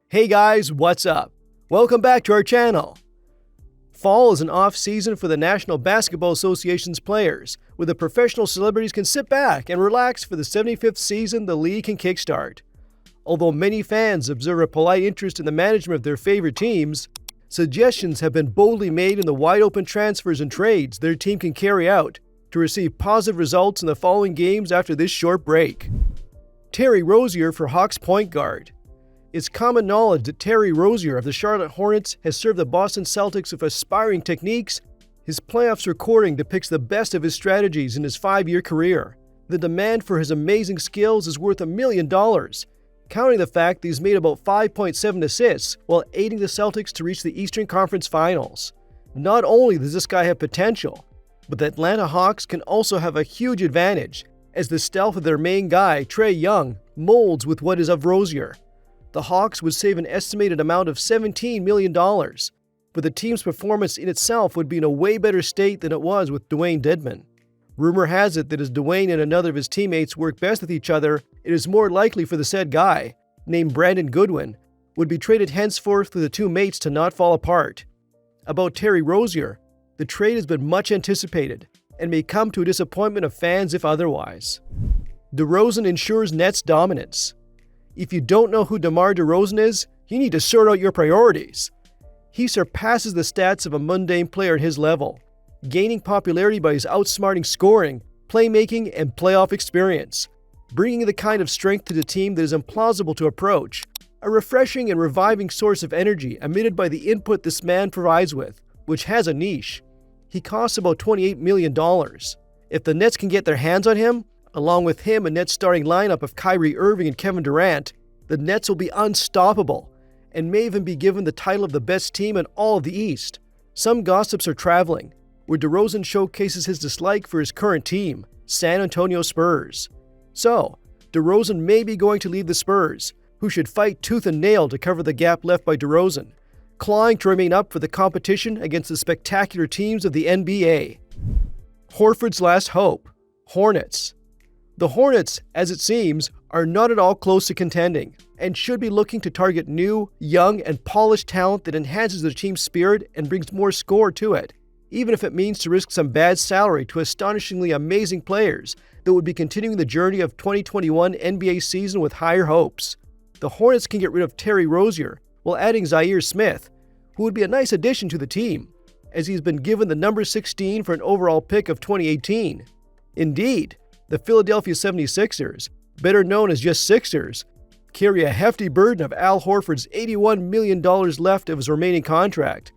Hey guys, what's up? Welcome back to our channel. Fall is an off-season for the National Basketball Association's players, where the professional celebrities can sit back and relax for the 75th season the league can kickstart. Although many fans observe a polite interest in the management of their favorite teams, suggestions have been boldly made in the wide-open transfers and trades their team can carry out to receive positive results in the following games after this short break. Terry Rozier for Hawks point guard. It's common knowledge that Terry Rozier of the Charlotte Hornets has served the Boston Celtics with aspiring techniques. His playoffs recording depicts the best of his strategies in his 5-year career. The demand for his amazing skills is worth $1 million, counting the fact that he's made about 5.7 assists while aiding the Celtics to reach the Eastern Conference Finals. Not only does this guy have potential, but the Atlanta Hawks can also have a huge advantage, as the stealth of their main guy, Trae Young, molds with what is of Rozier. The Hawks would save an estimated amount of $17 million, but the team's performance in itself would be in a way better state than it was with Dwayne Dedmon. Rumor has it that as Dwayne and another of his teammates work best with each other, it is more likely for the said guy, named Brandon Goodwin, would be traded henceforth for the two mates to not fall apart. About Terry Rozier, the trade has been much anticipated and may come to a disappointment of fans if otherwise. DeRozan ensures Nets dominance. If you don't know who DeMar DeRozan is, you need to sort out your priorities. He surpasses the stats of a mundane player at his level, gaining popularity by his outsmarting scoring, playmaking, and playoff experience, bringing the kind of strength to the team that is implausible to approach, a refreshing and reviving source of energy emitted by the input this man provides with, which has a niche. He costs about $28 million. If the Nets can get their hands on him, along with him a Nets starting lineup of Kyrie Irving and Kevin Durant, the Nets will be unstoppable and may even be given the title of the best team in all of the East. Some gossips are traveling, where DeRozan showcases his dislike for his current team, San Antonio Spurs. So, DeRozan may be going to leave the Spurs, who should fight tooth and nail to cover the gap left by DeRozan, clawing to remain up for the competition against the spectacular teams of the NBA. Horford's last hope, Hornets. The Hornets, as it seems, are not at all close to contending and should be looking to target new, young, and polished talent that enhances their team's spirit and brings more score to it, even if it means to risk some bad salary to astonishingly amazing players that would be continuing the journey of 2021 NBA season with higher hopes. The Hornets can get rid of Terry Rozier while adding Zaire Smith, who would be a nice addition to the team, as he's been given the number 16 for an overall pick of 2018. Indeed, the Philadelphia 76ers, better known as just Sixers, carry a hefty burden of Al Horford's $81 million left of his remaining contract,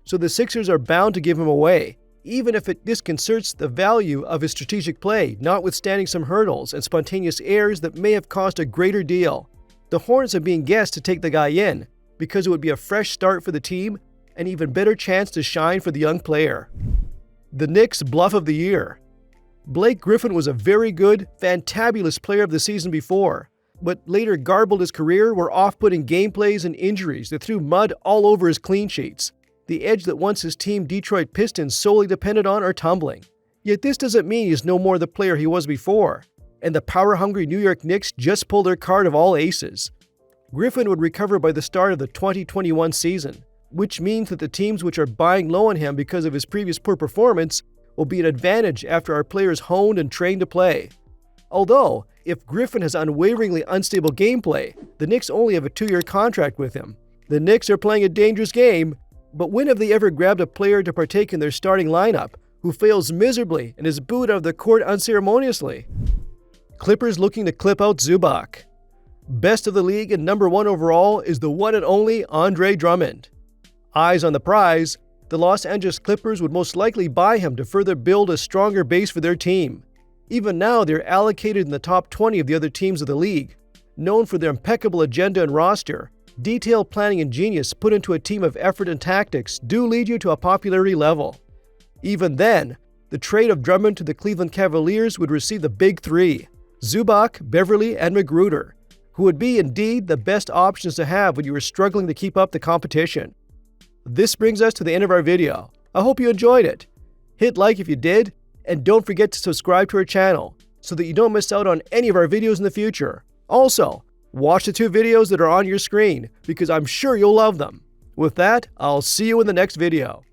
so the Sixers are bound to give him away, even if it disconcerts the value of his strategic play, notwithstanding some hurdles and spontaneous errors that may have cost a greater deal. The Hornets are being guessed to take the guy in, because it would be a fresh start for the team, an even better chance to shine for the young player. The Knicks' bluff of the year. Blake Griffin was a very good, fantabulous player of the season before, but later garbled his career were off-putting gameplays and injuries that threw mud all over his clean sheets. The edge that once his team Detroit Pistons solely depended on are tumbling. Yet this doesn't mean he's no more the player he was before, and the power-hungry New York Knicks just pulled their card of all aces. Griffin would recover by the start of the 2021 season, which means that the teams which are buying low on him because of his previous poor performance will be an advantage after our players honed and trained to play. Although, if Griffin has unwaveringly unstable gameplay, the Knicks only have a 2-year contract with him. The Knicks are playing a dangerous game, but when have they ever grabbed a player to partake in their starting lineup who fails miserably and is booed out of the court unceremoniously? Clippers looking to clip out Zubac. Best of the league and number 1 overall is the one and only Andre Drummond. Eyes on the prize, the Los Angeles Clippers would most likely buy him to further build a stronger base for their team. Even now, they're allocated in the top 20 of the other teams of the league. Known for their impeccable agenda and roster, detailed planning and genius put into a team of effort and tactics do lead you to a popularity level. Even then, the trade of Drummond to the Cleveland Cavaliers would receive the big three, Zubac, Beverly, and Magruder, who would be indeed the best options to have when you are struggling to keep up the competition. This brings us to the end of our video. I hope you enjoyed it. Hit like if you did, and don't forget to subscribe to our channel so that you don't miss out on any of our videos in the future. Also, Watch the 2 videos that are on your screen because I'm sure you'll love them. With that, I'll see you in the next video.